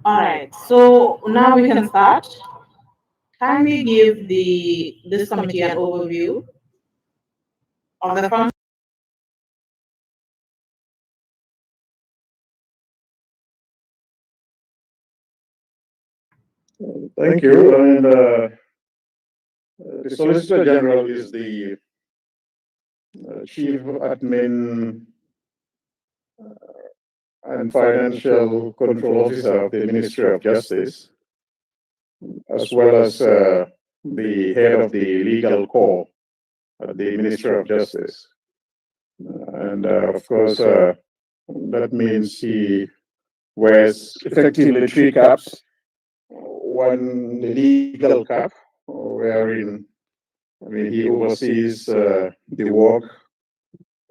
All right, so now we can start. Kindly give this committee an overview of the function. Thank you. The Solicitor General is the Chief Admin and Financial Control Officer of the Ministry of Justice, as well as the head of the legal corps at the Ministry of Justice. Of course, that means he wears effectively three caps. One, the legal cap, wherein he oversees the work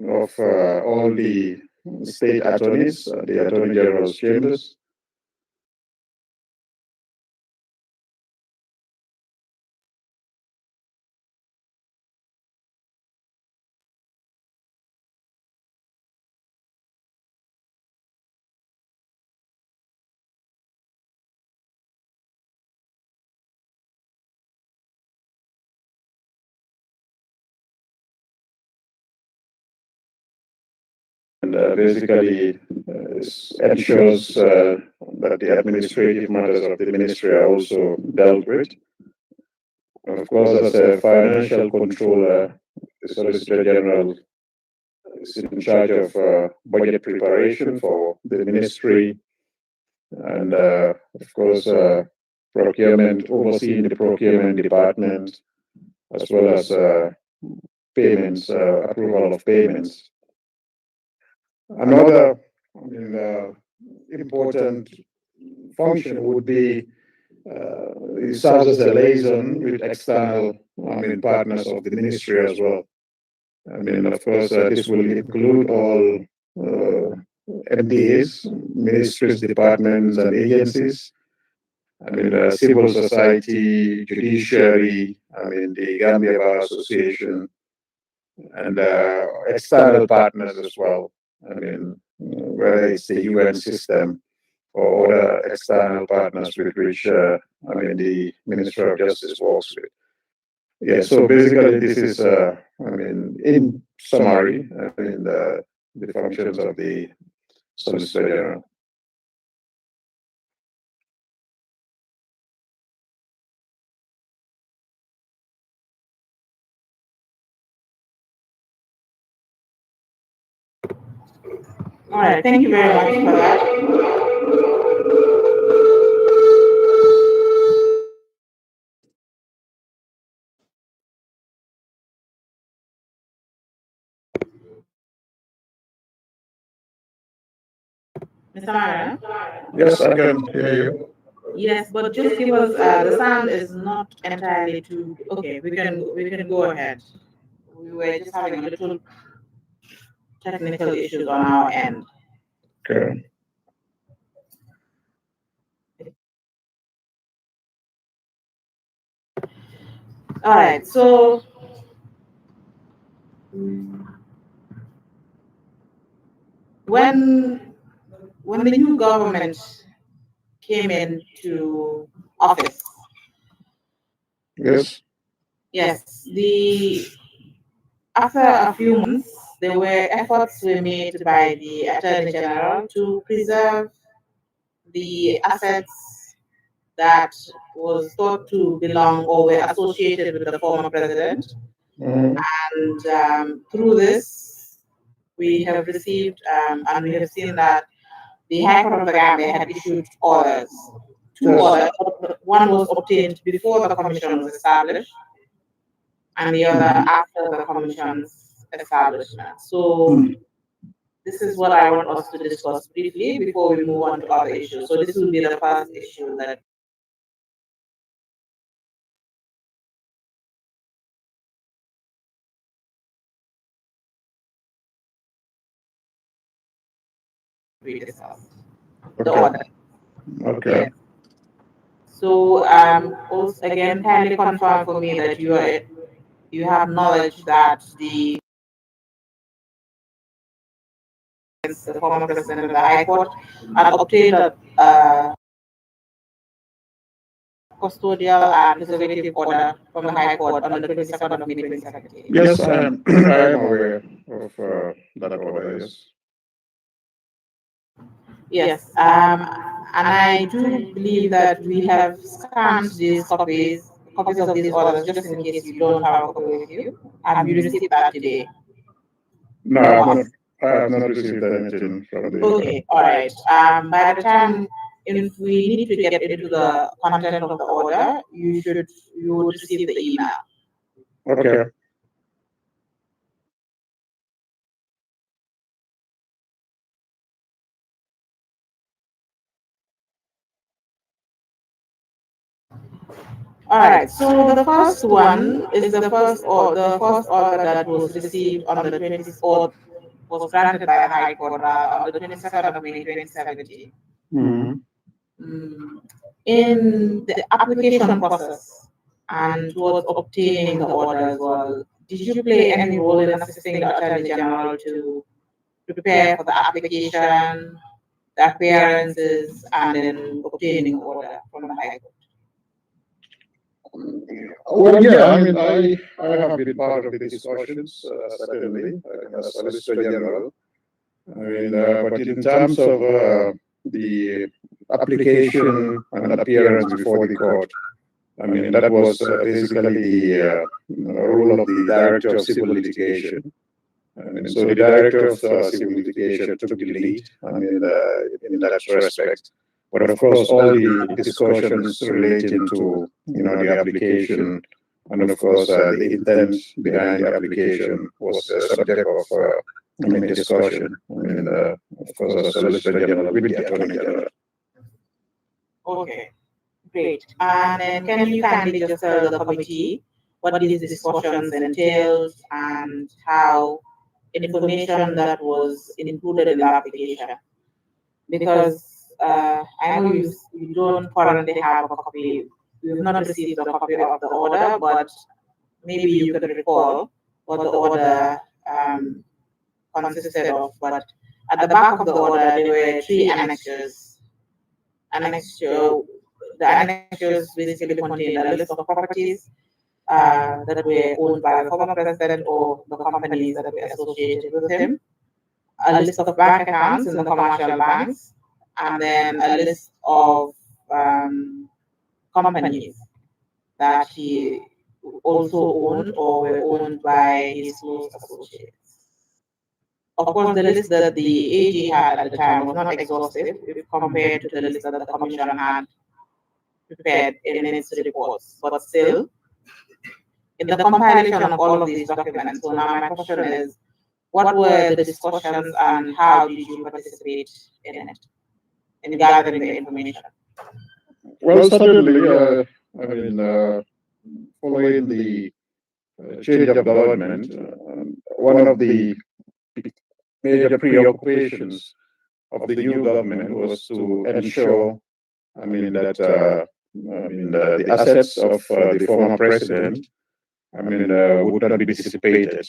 of all the state attorneys, the Attorney General's chambers. Basically ensures that the administrative matters of the ministry are also dealt with. Of course, as a financial controller, the Solicitor General is in charge of budget preparation for the ministry, and of course, procurement, overseeing the procurement department, as well as payments, approval of payments. Another important function would be it serves as a liaison with external partners of the ministry as well. Of course, this will include all MDAs, ministries, departments, and agencies. Civil society, judiciary, the Gambia Bar Association, and external partners as well. Whether it's the UN system or other external partners with which the Ministry of Justice works with. Yeah, so basically, this is, in summary, the functions of the Solicitor General. All right, thank you very much for that. Mr. Mara? Yes, I can hear you. Yes, but just give us the sound is not entirely too okay. We can go ahead. We were just having a little technical issues on our end. Okay. All right, so when the new government came into office, Yes. yes, the after a few months, there were efforts were made by the Attorney General to preserve the assets that was thought to belong or were associated with the former president. And through this, we have received and we have seen that the High Court of the Gambia had issued orders, two orders. One was obtained before the commission was established, and the other after the commission's establishment. So this is what I want us to discuss briefly before we move on to other issues. So this will be the first issue that we discussed. The order. Okay. Yes. So also again, kindly confirm for me that you have knowledge that the former president of the High Court had obtained a custodial and preservative order from the High Court on the 22nd of May 2017? Yes, I am. I am aware of that order. Yes. Yes, and I do believe that we have scanned these copies of these orders, just in case you don't have a copy with you. Have you received that today? No, I have not. I have not received anything from the. Okay, all right. By the time, if we need to get into the content of the order, you would receive the email. Okay. All right. So the first one is the first order that was received on the 20th or was granted by the High Court on the 22nd of May 2017. Mm-hmm. In the application process and towards obtaining the order as well, did you play any role in assisting the Attorney General to prepare for the application, the appearances, and then obtaining the order from the High Court? Well, yeah, I mean, I have been part of the discussions, certainly, as Solicitor General. I mean, but in terms of the application and appearance before the court, I mean, that was basically the role of the Director of Civil Litigation. I mean, so the Director of Civil Litigation took the lead, I mean, in that respect. But of course, all the discussions relating to, the application and of course, the intent behind the application was the subject of, discussion. I mean, of course, as Solicitor General with the Attorney General. Okay, great. And then can you kindly just tell the committee what these discussions entailed and how information that was included in the application? Because I know you don't currently have a copy, you've not received a copy of the order, but maybe you could recall what the order consisted of. But at the back of the order, there were three annexures. The annexures basically contained a list of properties that were owned by the former president or the companies that were associated with him, a list of bank accounts in the commercial banks, and then a list of companies that he also owned or were owned by his close associates. Of course, the list that the AG had at the time was not exhaustive if compared to the list that the Commission had prepared in its reports, but still, in the compilation of all of these documents, so now my question is, what were the discussions and how did you participate in it, in gathering the information? Well, certainly, I mean, following the change of government, one of the major preoccupations of the new government was to ensure, I mean, that the assets of the former president, I mean, would not be dissipated.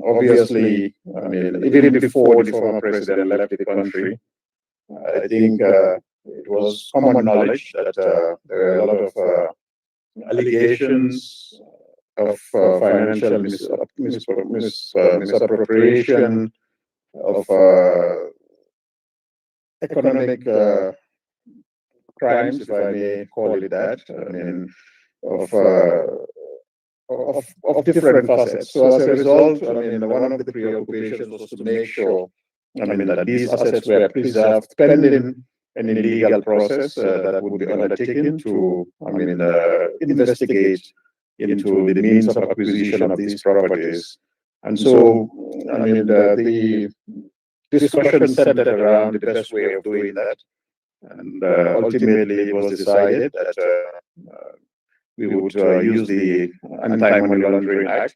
Obviously, I mean, even before the former president left the country, I think it was common knowledge that there were a lot of allegations of financial misappropriation, of economic crimes, if I may call it that. I mean, of, of different facets. So as a result, I mean, one of the preoccupations was to make sure, I mean, that these assets were preserved pending any legal process that would be undertaken to, I mean, investigate into the means of acquisition of these properties. And so, I mean, the discussion centered around the best way of doing that. And ultimately, it was decided that we would use the Anti-Money Laundering Act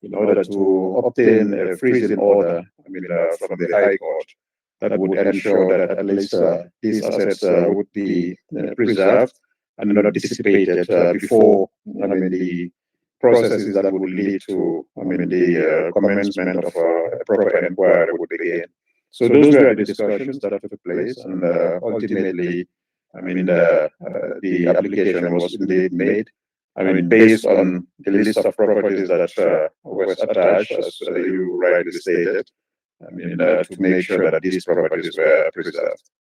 in order to obtain a freezing order, I mean, from the High Court that would ensure that at least these assets would be preserved and not dissipated before, I mean, the processes that would lead to, I mean, the commencement of a proper inquiry would begin. So those were the discussions that took place, and ultimately, the application was indeed made. Based on the list of properties that was attached, as you rightly stated, to make sure that these properties were preserved.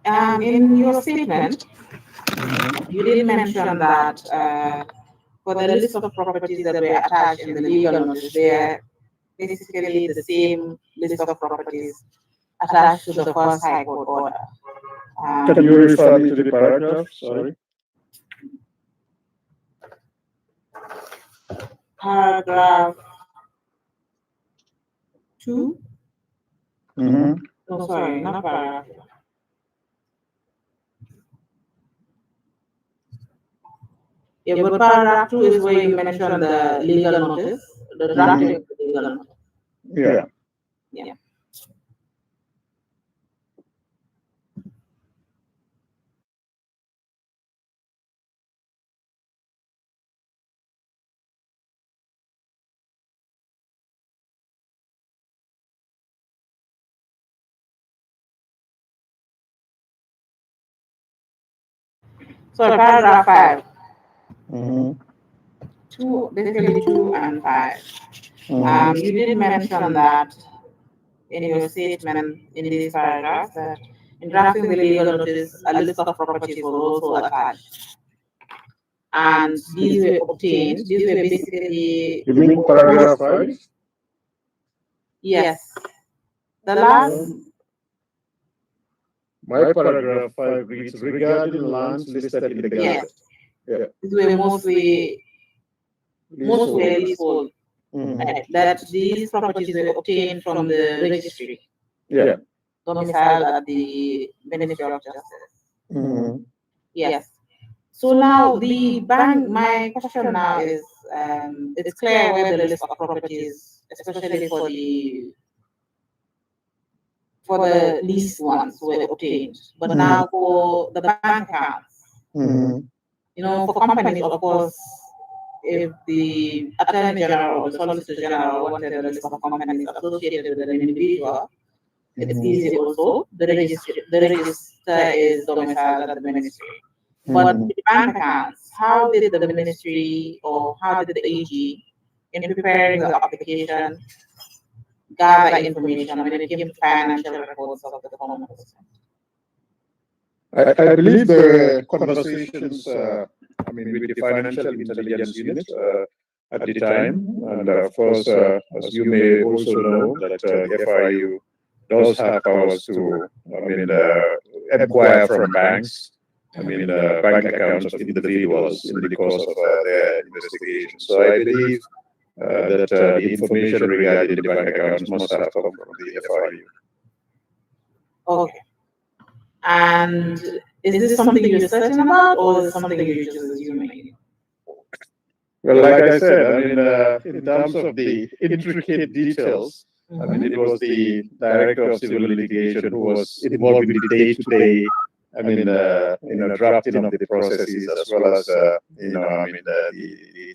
In your statement, you did mention that for the list of properties that were attached in the legal notice, they are basically the same list of properties attached to the first High Court order. Can you refer me to the paragraph? Sorry. Paragraph 2? No, sorry, not paragraph. Yeah, but paragraph 2 is where you mention the legal notice, the drafting of the legal notice. Yeah. Yeah. So paragraph 5. 2 and 5. You did mention that in your statement in this paragraph that in drafting the legal notice, a list of properties was also attached. And these were obtained. These were basically. You mean paragraph 5? Yes. The last. My paragraph 5 reads regarding lands listed in the Gazette. Yes. Yeah. These were mostly leasehold. Right, that these properties were obtained from the registry. Yeah. Domiciled at the Ministry of Justice. Yes. So now the bank, my question now is, it's clear where the list of properties, especially for the leased ones, were obtained. But now for the bank accounts, for companies, of course, if the Attorney General or the Solicitor General wanted a list of companies associated with an individual, it's easy also. The register is domiciled at the ministry. But the bank accounts, how did the ministry or how did the AG, in preparing the application, gather information when it came to financial records of the former president? I believe there were conversations, with the financial intelligence unit at the time, and of course, as you may also know, that the FIU does have powers to, acquire from banks, bank accounts of individuals in the course of their investigation. So I believe that the information regarding the bank accounts must have come from the FIU. Okay. And is this something you're certain about, or is it something you're just assuming? Well, like I said, in terms of the intricate details, it was the director of civil litigation who was involved in the day-to-day, drafting of the processes as well as, the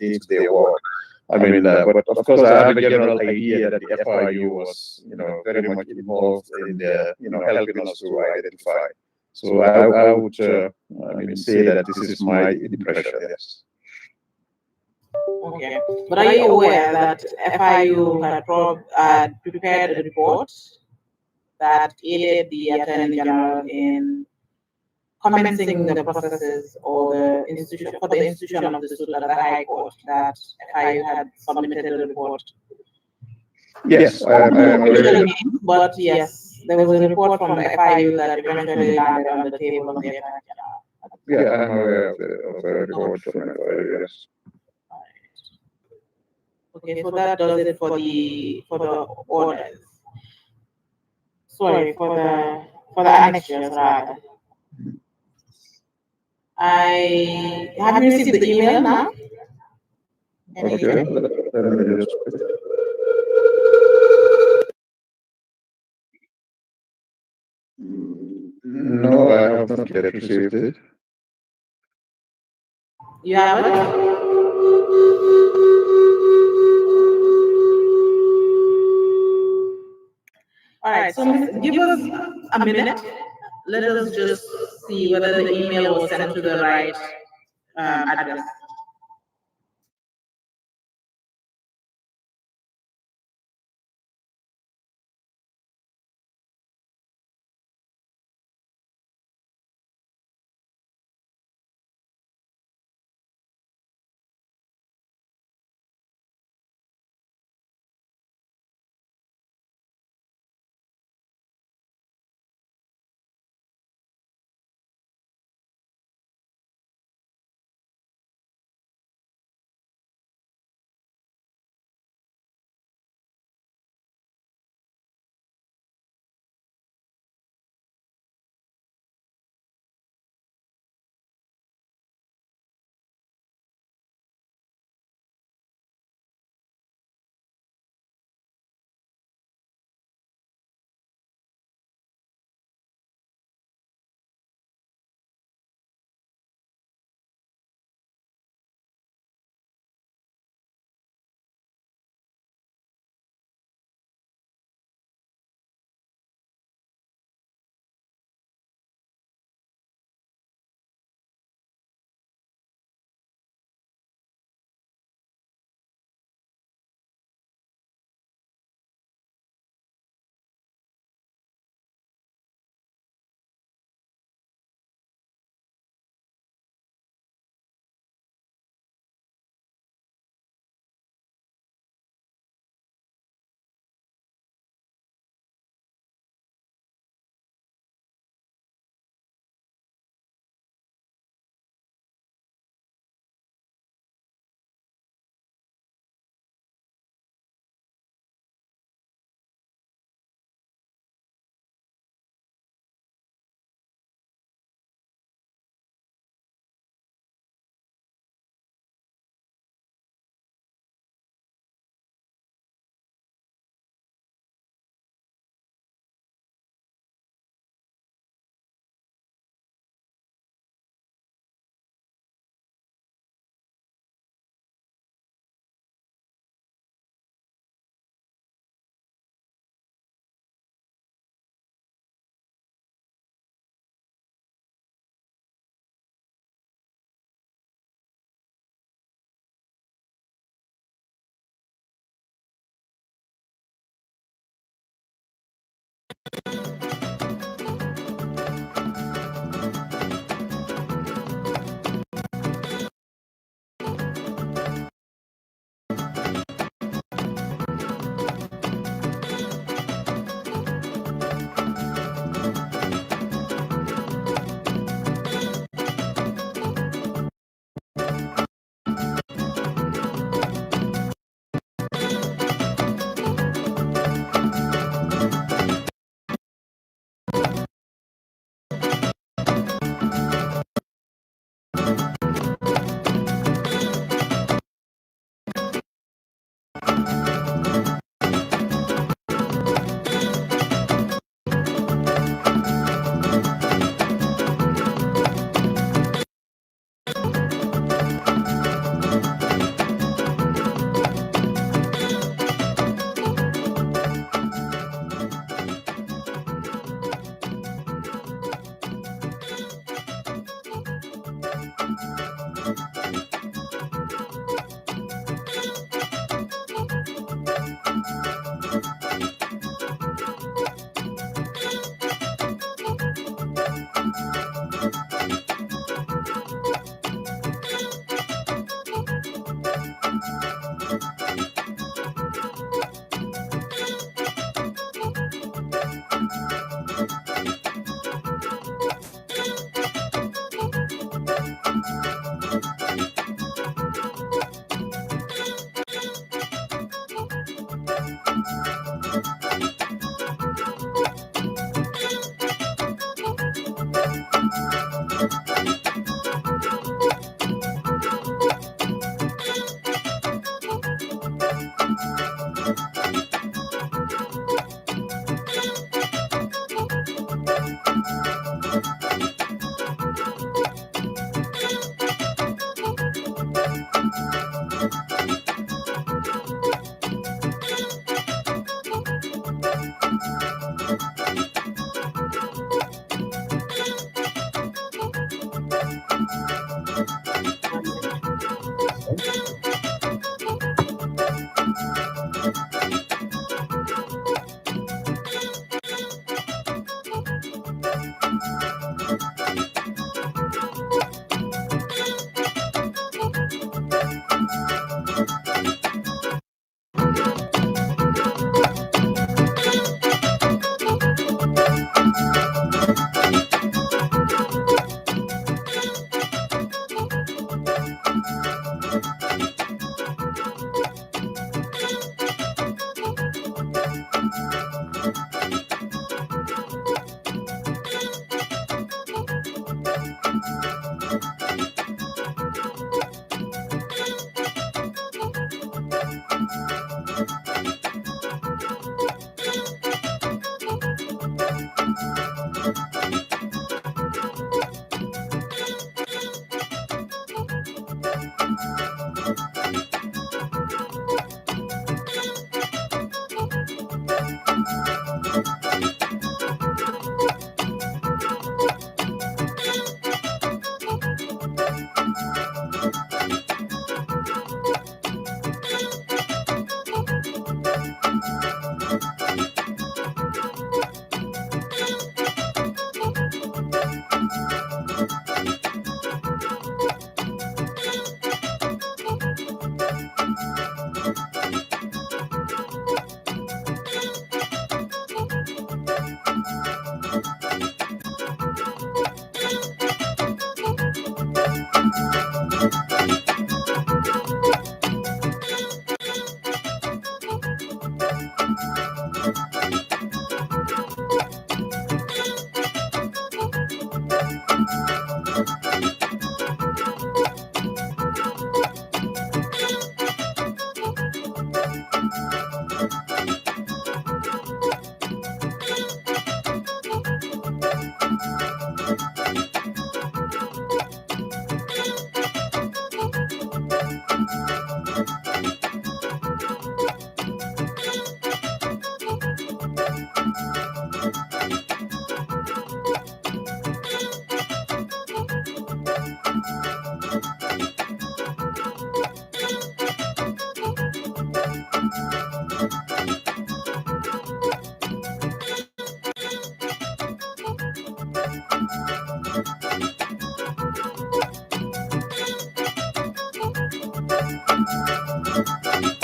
day-to-day work. But of course, I have a general idea that the FIU was, very much involved in the, helping us to identify. So I would, say that this is my impression. Yes. Okay, but are you aware that FIU had prepared a report that aided the Attorney General in commencing the processes or the institution of the suit at the High Court, that FIU had submitted a report? Yes, I am aware. But yes, there was a report from the FIU that eventually landed on the table of the Attorney General. Yeah, I'm aware of the report from FIU, yes. Okay, so that does it for the orders. Sorry, for the annexures rather. I have you received the email now? Okay, let me just. No, I have not yet received it. You have it? right. So, Miss, give us a minute. Let us just see whether the email was sent to the right address.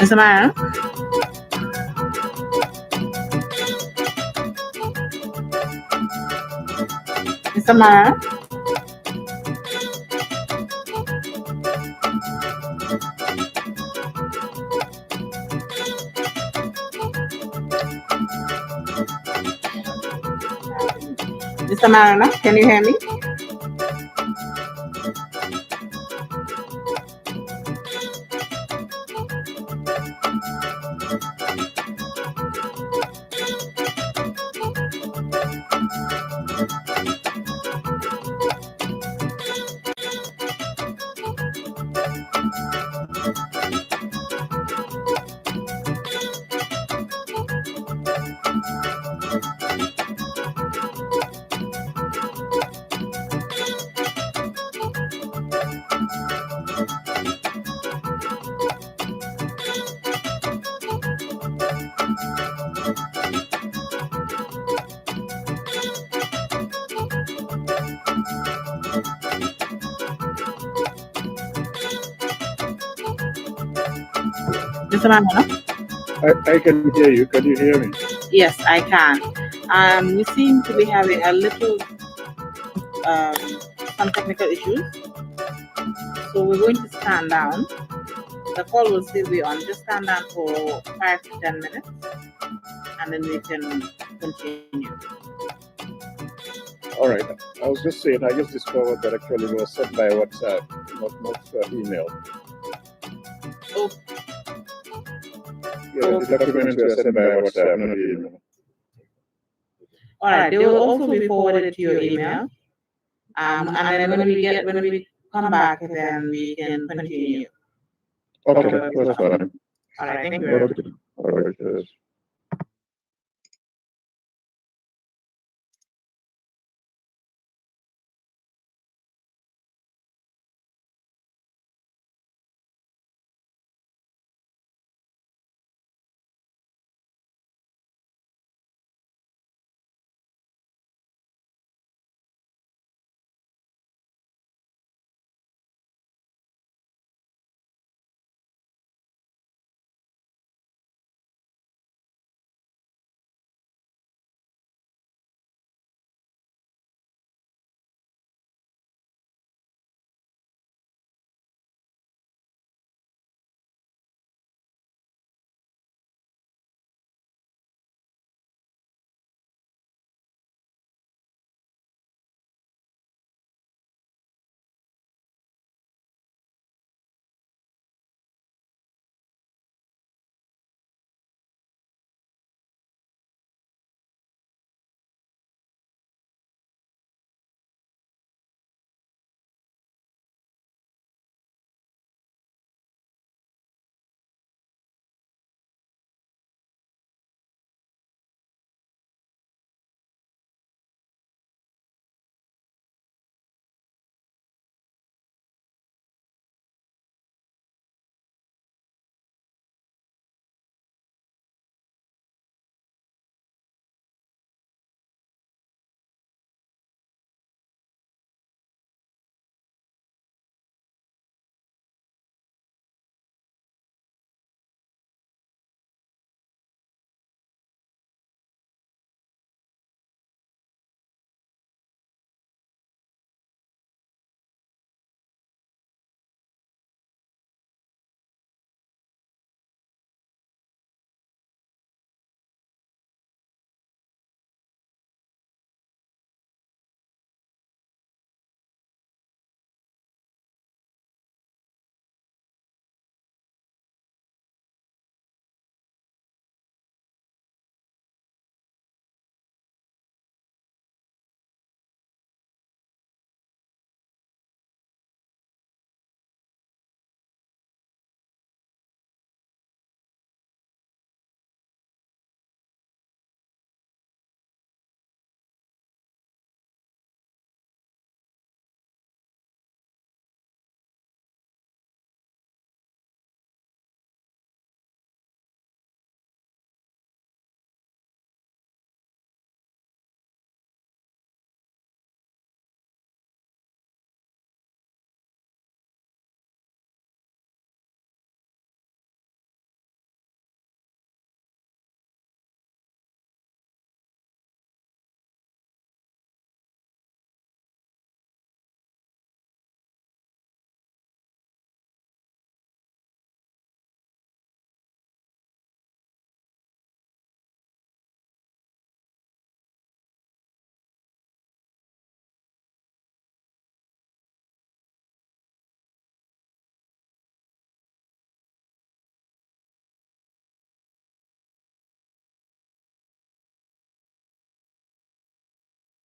Mr. Myron? Mr. Myron? Mr. Mariner, can you hear me? Mr. Mariner? I can hear you. Can you hear me? Yes, I can. We seem to be having a little some technical issues. So we're going to stand down. The call will still be on. Just stand down for 5 to 10 minutes and then we can continue. All right. I was just saying, I just discovered that actually it was sent by WhatsApp, not email. Oh. Yeah, the documents were sent by WhatsApp, not email. All right. They will also be forwarded to your email. And then when we come back, then we can continue. Okay, that's fine. All right. Thank you very much. Okay. All right.